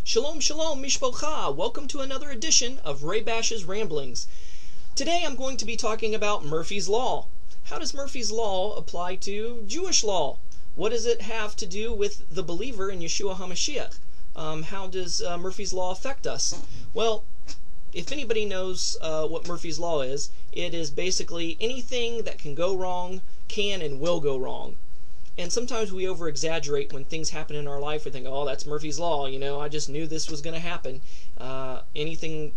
Shalom, shalom, mishpocha. Welcome to another edition of Ray Bash's Ramblings. Today I'm going to be talking about Murphy's Law. How does Murphy's Law apply to Jewish law? What does it have to do with the believer in Yeshua HaMoshiach? How does Murphy's Law affect us? Well, if anybody knows what Murphy's Law is, it is basically anything that can go wrong can and will go wrong. And sometimes we over-exaggerate when things happen in our life. We think, oh, that's Murphy's Law, I just knew this was going to happen. Anything,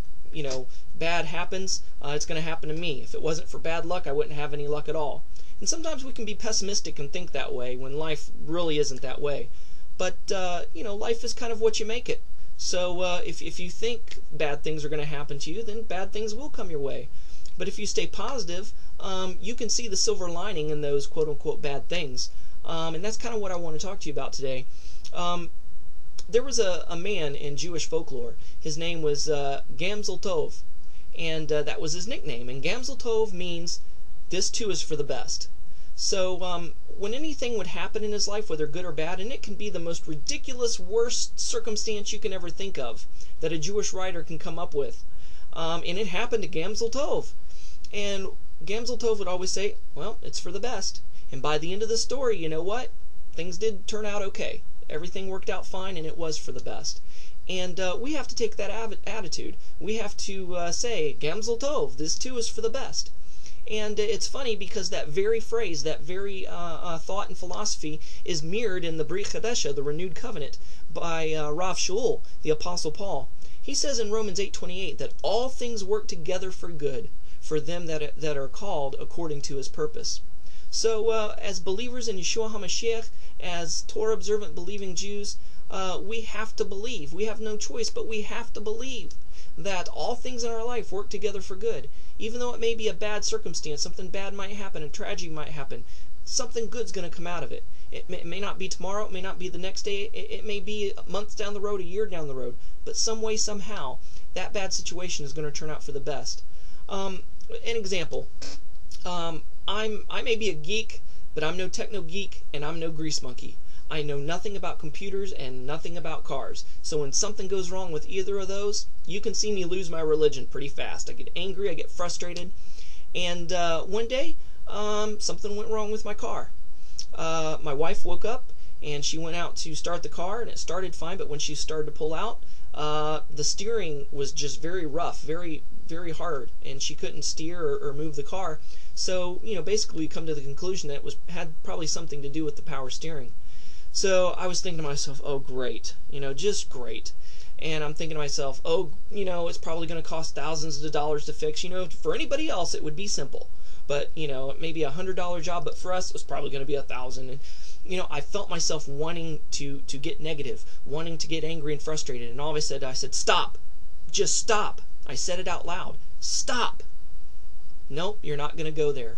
bad happens, it's going to happen to me. If it wasn't for bad luck, I wouldn't have any luck at all. And sometimes we can be pessimistic and think that way when life really isn't that way. But, life is kind of what you make it. So if you think bad things are going to happen to you, then bad things will come your way. But if you stay positive, you can see the silver lining in those quote-unquote bad things. And that's kind of what I want to talk to you about today. There was a man in Jewish folklore. His name was Gamzel Tov, and that was his nickname. And Gamzel Tov means this too is for the best. So when anything would happen in his life, whether good or bad, and it can be the most ridiculous, worst circumstance you can ever think of that a Jewish writer can come up with, and it happened to Gamzel Tov. And Gamzel Tov would always say, well, it's for the best. And by the end of the story, you know what? Things did turn out okay. Everything worked out fine, and it was for the best. And we have to take that attitude. We have to say, Gamzel Tov, this too is for the best. And it's funny because that very phrase, that very thought and philosophy is mirrored in the Brit Chadesha, the renewed covenant, by Rav Shaul, the Apostle Paul. He says in Romans 8:28 that all things work together for good for them that are called according to his purpose. So as believers in Yeshua HaMashiach, as Torah observant believing Jews, we have to believe. We have no choice, but we have to believe that all things in our life work together for good. Even though it may be a bad circumstance, something bad might happen, a tragedy might happen, something good's going to come out of it. It may not be tomorrow, it may not be the next day, it may be months down the road, a year down the road, but some way, somehow, that bad situation is going to turn out for the best. An example. I may be a geek, but I'm no techno geek and I'm no grease monkey. I know nothing about computers and nothing about cars. So when something goes wrong with either of those, you can see me lose my religion pretty fast. I get angry, I get frustrated. And one day, something went wrong with my car. My wife woke up and she went out to start the car and it started fine, but when she started to pull out, the steering was just very rough, very, very hard, and she couldn't steer or move the car. So, basically we come to the conclusion that it had probably something to do with the power steering. So I was thinking to myself, oh great, just great. And I'm thinking to myself, oh, it's probably going to cost thousands of dollars to fix. For anybody else it would be simple. But, it may be $100 job, but for us it was probably going to be $1,000. And, I felt myself wanting to get negative, wanting to get angry and frustrated. And all I said, stop. Just stop. I said it out loud. Stop. Nope, you're not going to go there.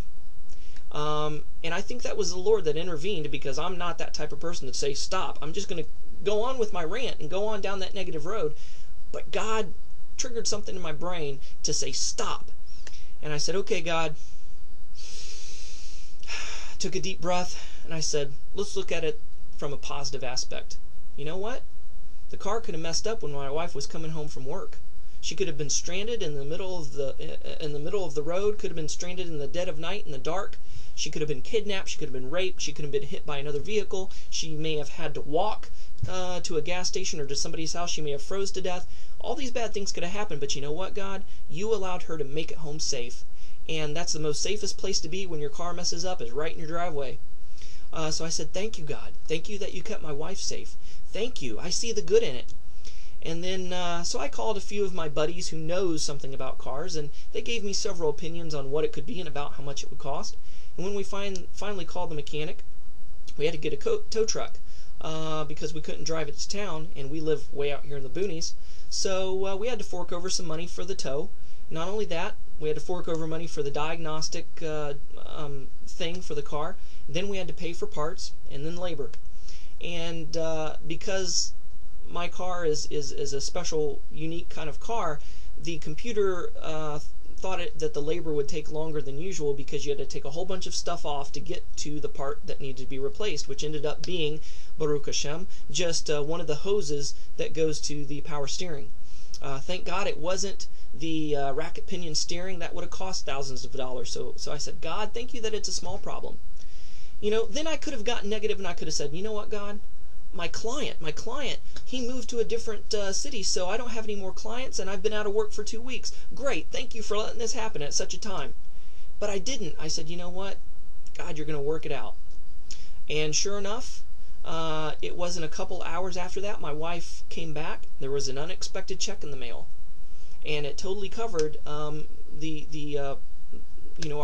And I think that was the Lord that intervened, because I'm not that type of person to say stop. I'm just going to go on with my rant and go on down that negative road. But God triggered something in my brain to say stop. And I said, okay, God. Took a deep breath and I said, let's look at it from a positive aspect. You know what? The car could have messed up when my wife was coming home from work. She could have been stranded in the middle of the road, could have been stranded in the dead of night in the dark. She could have been kidnapped, she could have been raped, she could have been hit by another vehicle. She may have had to walk to a gas station or to somebody's house. She may have froze to death. All these bad things could have happened, but you know what, God? You allowed her to make it home safe. And that's the most safest place to be when your car messes up, is right in your driveway. So I said, thank you, God. Thank you that you kept my wife safe. Thank you. I see the good in it. And then, so I called a few of my buddies who knows something about cars, and they gave me several opinions on what it could be and about how much it would cost. And when we finally called the mechanic, we had to get a tow truck because we couldn't drive it to town, and we live way out here in the boonies. So we had to fork over some money for the tow. Not only that, we had to fork over money for the diagnostic thing for the car. Then we had to pay for parts and then labor. And because my car is a special, unique kind of car, the computer thought that the labor would take longer than usual because you had to take a whole bunch of stuff off to get to the part that needed to be replaced, which ended up being, Baruch Hashem, just one of the hoses that goes to the power steering. Thank God it wasn't the racket pinion steering. That would have cost thousands of dollars. So I said, God, thank you that it's a small problem. Then I could have gotten negative and I could have said, you know what, God? My client, he moved to a different city, so I don't have any more clients, and I've been out of work for 2 weeks. Great, thank you for letting this happen at such a time. But I didn't. I said, you know what? God, you're going to work it out. And sure enough, it wasn't a couple hours after that, my wife came back. There was an unexpected check in the mail, and it totally covered our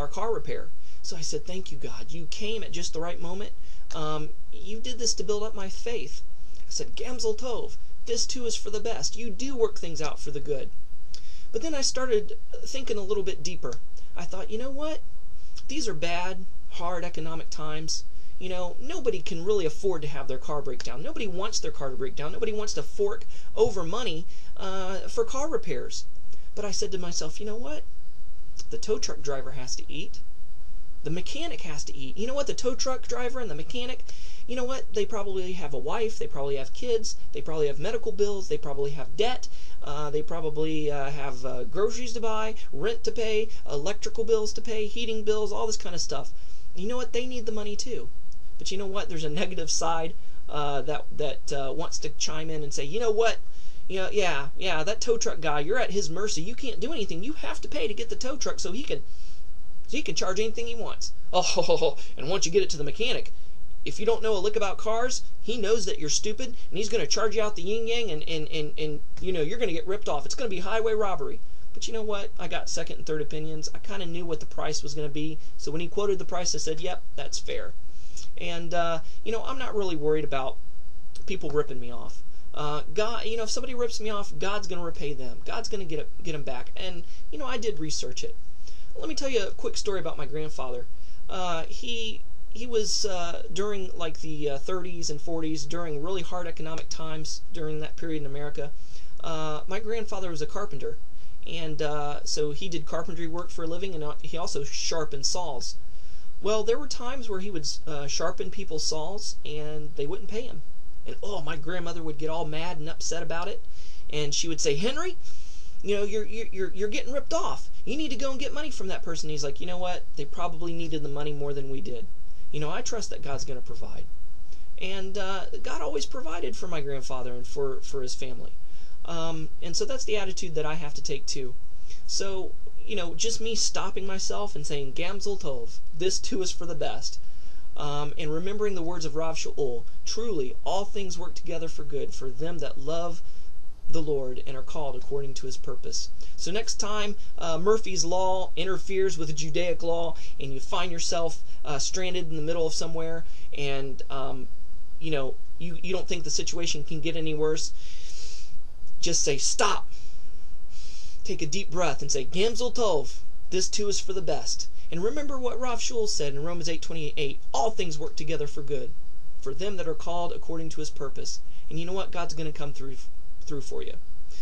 car repair. So I said, thank you, God. You came at just the right moment. You did this to build up my faith. I said, Gamzel Tov, this too is for the best. You do work things out for the good. But then I started thinking a little bit deeper. I thought, you know what? These are bad, hard economic times. Nobody can really afford to have their car break down. Nobody wants their car to break down. Nobody wants to fork over money for car repairs. But I said to myself, you know what? The tow truck driver has to eat. The mechanic has to eat. You know what? The tow truck driver and the mechanic, you know what? They probably have a wife. They probably have kids. They probably have medical bills. They probably have debt. They probably have groceries to buy, rent to pay, electrical bills to pay, heating bills, all this kind of stuff. You know what? They need the money too. But you know what? There's a negative side that wants to chime in and say, you know what? Yeah, that tow truck guy, you're at his mercy. You can't do anything. You have to pay to get the tow truck so he can charge anything he wants. Oh, and once you get it to the mechanic, if you don't know a lick about cars, he knows that you're stupid, and he's going to charge you out the yin-yang, and you're going to get ripped off. It's going to be highway robbery. But you know what? I got second and third opinions. I kind of knew what the price was going to be, so when he quoted the price, I said, yep, that's fair. And, I'm not really worried about people ripping me off. God, if somebody rips me off, God's going to repay them. God's going to get them back. And, I did research it. Let me tell you a quick story about my grandfather. He was during like the 30s and 40s, during really hard economic times during that period in America. My grandfather was a carpenter, and so he did carpentry work for a living, and he also sharpened saws. Well, there were times where he would sharpen people's saws, and they wouldn't pay him. And my grandmother would get all mad and upset about it, and she would say, Henry, you're getting ripped off. You need to go and get money from that person. He's like, you know what? They probably needed the money more than we did. I trust that God's going to provide. And God always provided for my grandfather and for his family. And so that's the attitude that I have to take too. So, just me stopping myself and saying, Gamzel Tov, this too is for the best. And remembering the words of Rav Shaul, truly all things work together for good for them that love the Lord and are called according to his purpose. So next time Murphy's Law interferes with the Judaic law and you find yourself stranded in the middle of somewhere, and you don't think the situation can get any worse, just say stop, take a deep breath and say, Gamzel Tov, this too is for the best. And remember what Rav Shaul said in Romans 8:28, all things work together for good for them that are called according to his purpose. And you know what? God's going to come through for you.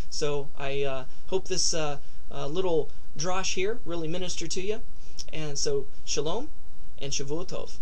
So I hope this little drosh here really ministered to you. And so shalom and Shavua Tov.